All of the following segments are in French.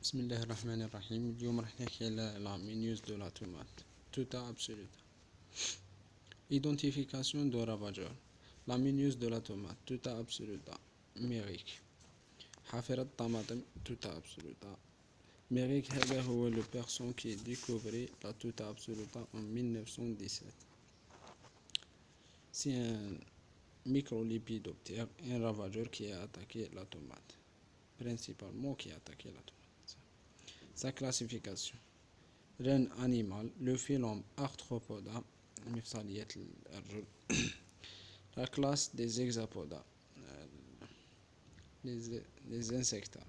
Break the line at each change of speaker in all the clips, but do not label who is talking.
بسم الله الرحمن الرحيم. اليوم راح نحكي على la minuse de la tomate. Tuta absoluta. Identification de ravageur. La minuse de la tomate. Tuta absoluta. ميريك. حافرة الطماطم. Tuta absoluta. ميريك هذا هو le personne qui découvrit la tuta absoluta en 1917. C'est un microlépidoptère, un ravageur qui a attaqué la tomate. Principalement qui a attaqué la tomate. Sa classification: règne animal, le phylum Arthropoda, la classe des hexapoda, les insecta,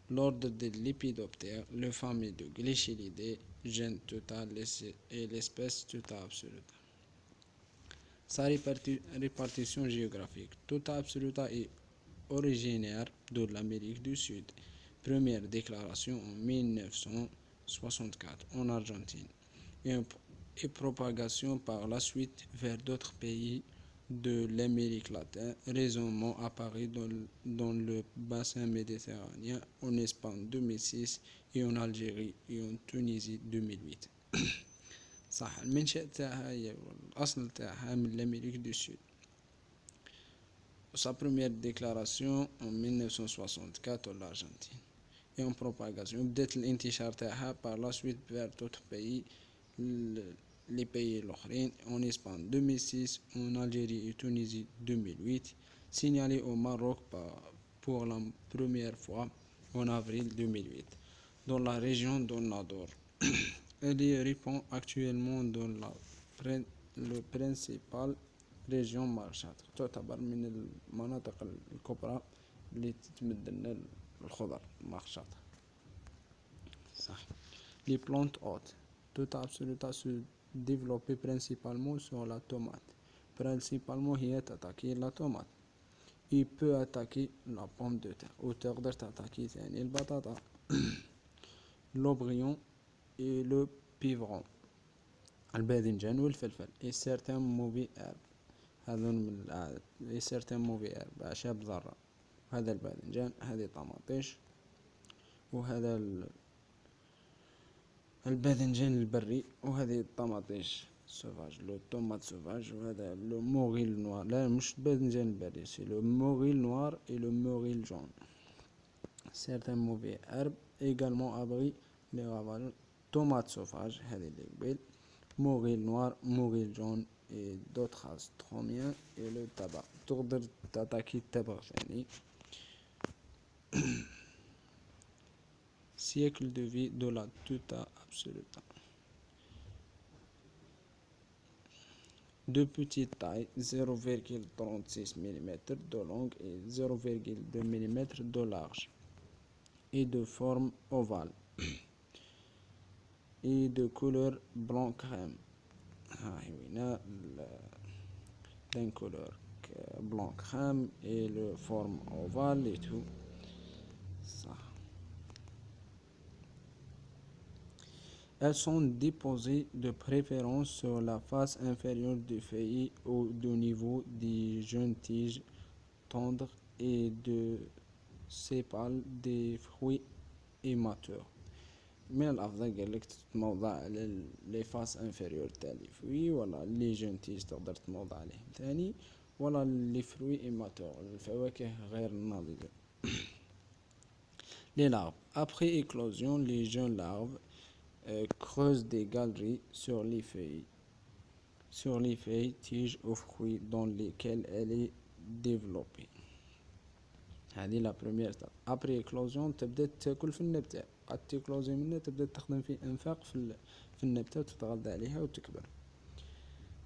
l'ordre des lépidoptères, le famille de Glychylidae, gène Tuta et l'espèce Tuta absoluta. Sa répartition géographique: Tuta absoluta est originaire de l'Amérique du Sud. Première déclaration en 1964 en Argentine et propagation par la suite vers d'autres pays de l'Amérique latine, résumement apparu dans le bassin méditerranéen, en Espagne 2006 et en Algérie et en Tunisie 2008. صح المنشأ تاعها الأصل تاعها من l'Amérique du Sud. Sa première déclaration en 1964 en Argentine et en propagation بدات الانتشار تاعها par la suite vers d'autres pays, les pays الآخرين, en Espagne 2006, en Algérie et Tunisie 2008, signalé au Maroc pour la première fois en avril 2008 dans la région d'Onador. Elle y répond actuellement dans le principal région مارشات. تعتبر من المناطق الكبرى اللي تتمد لنا الخضر مارشات. صح. Les plantes hôtes. Tuta absoluta se développait principalement sur la tomate. Principalement هي تأتاكي la tomate. Il peut attaquer la pomme de terre. وتقدر تأتاكي ثاني البطاطا. L'aubryon et le pivron. الباذنجان والفلفل. Et certains mauvais herbes. هذون من certains mauvais herbes. أعشاب ضارة. هذا الباذنجان، هذه طماطيش، وهذا الباذنجان البري، وهذه الطماطيش سوفاج، لو طومات سوفاج، وهذا لو موغيل نوار. لا مش الباذنجان البري، سي لو موغيل نوار et le موغيل جون. certains mauvais herbes également abri les ravageurs. Tomate sauvage هذه اللي قبيل، موغيل نوار، موغيل جون et d'autres astromiens et le tabac. تقدر تاتاكي التبغ ثاني. Siècle de vie de la Tuta absoluta. De petite taille, 0,36 mm de longue et 0,2 mm de large, et de forme ovale, et de couleur blanc crème. D'une couleur blanc crème et de forme ovale et tout ça. Elles sont déposées de préférence sur la face inférieure du feuillet ou au niveau des jeunes tiges tendres et de sépales des fruits immatures. من الأفضل قالك تتموضع على les faces inférieures تاع لي fruits ولا les jeunes tiges تقدر تموضع عليهم ثاني، ولا les fruits immatures الفواكه غير الناضجة. Les larves. Après éclosion, les jeunes larves creusent des galeries sur les feuilles, tiges ou fruits dans lesquels elle est développée. هذه la première étape. Après éclosion تبدأ تاكل في النبتة. قد تيكلوزي منها تبدأ تخدم في انفاق في النبتة وتتغذى عليها وتكبر.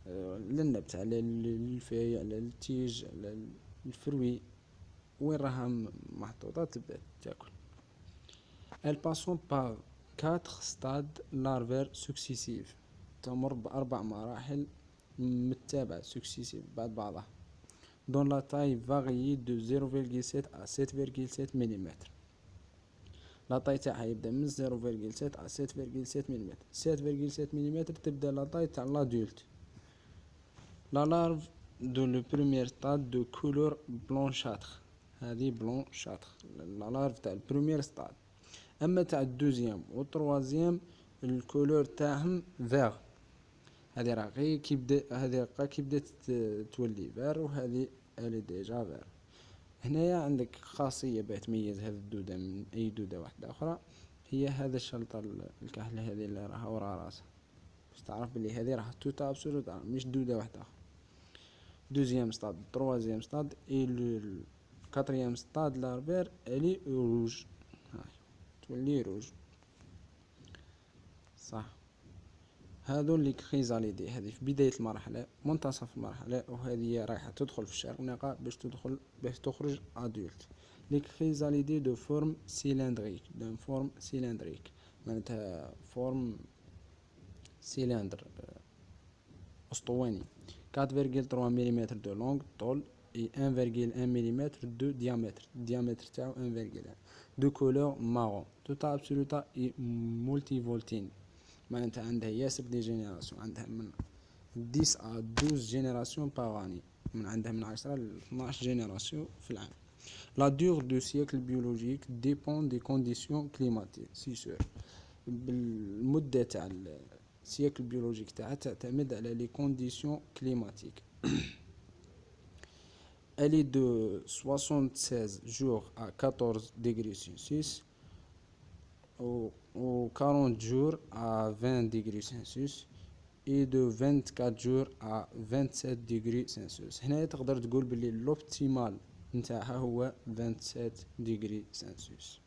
للنبتة، على الفاي، على التيج، على الفروي، وين راها محطوطة تبدأ تاكل. Elles passent par 4 stades larvaires successifs. تمر بأربع مراحل متتابعة successives بعد بعضها. Dans la taille variée de 0,7 à 7,7 mm. لا طاي تاعها يبدا من 0,7 à 7,7 mm. 7,7 mm تبدا لا طاي تاع لادولت. La larve de le premier stade de couleur blanchâtre. هذه بلون شاتر لا لارف تاع البروميير ستاد. اما تاع الدوزيام والتروازيام الكولور تاعهم فيغ، هذه راه غير كيبدا، هذه كي بدات تولي فير، وهذه الي ديجا فير. هنايا عندك خاصيه باه تميز هذه الدوده من اي دوده واحده اخرى، هي هذا الشلطه الكحله هذه اللي راها ورا راسها، باش تعرف بلي هذه راه توتا ابسولوت مش دوده واحده اخرى. دوزيام ستاد، تروازيام ستاد، اي كاتريام ستاد لارفير الي روج، هاي تولي روج صح. هذو اللي كريزاليدي، هذه في بداية المرحلة منتصف المرحلة، وهذه رايحة تدخل في الشرنقة باش تخرج ادولت. لي كريزاليدي دو فورم سيلندريك، دو فورم سيلندريك معناتها فورم سيلندر اسطواني. 4,3 ملم دو لونغ طول et 1,1 ملم دو ديامتر، الديامتر تاعو 1,1. دو كولور مارون، توتا ابسولوتا اي مولتي فولتين، معناتها عندها ياسر دي جينيراسيون، عندها من 10 à 12 جينيراسيون باغ اني، عندها من 10 ل 12 جينيراسيون في العام. لا دور دو سيكل بيولوجيك ديبون دي كونديسيون كليماتيك سي سور، المدة تاع السيكل بيولوجيك تاعها تعتمد على لي كونديسيون كليماتيك. Elle est de 76 jours à 14 degrés Celsius ou 40 jours à 20 degrés Celsius et de 24 jours à 27 degrés Celsius. هنا تقدر تقول باللي l'optimal نتاعها هو 27 degrés Celsius.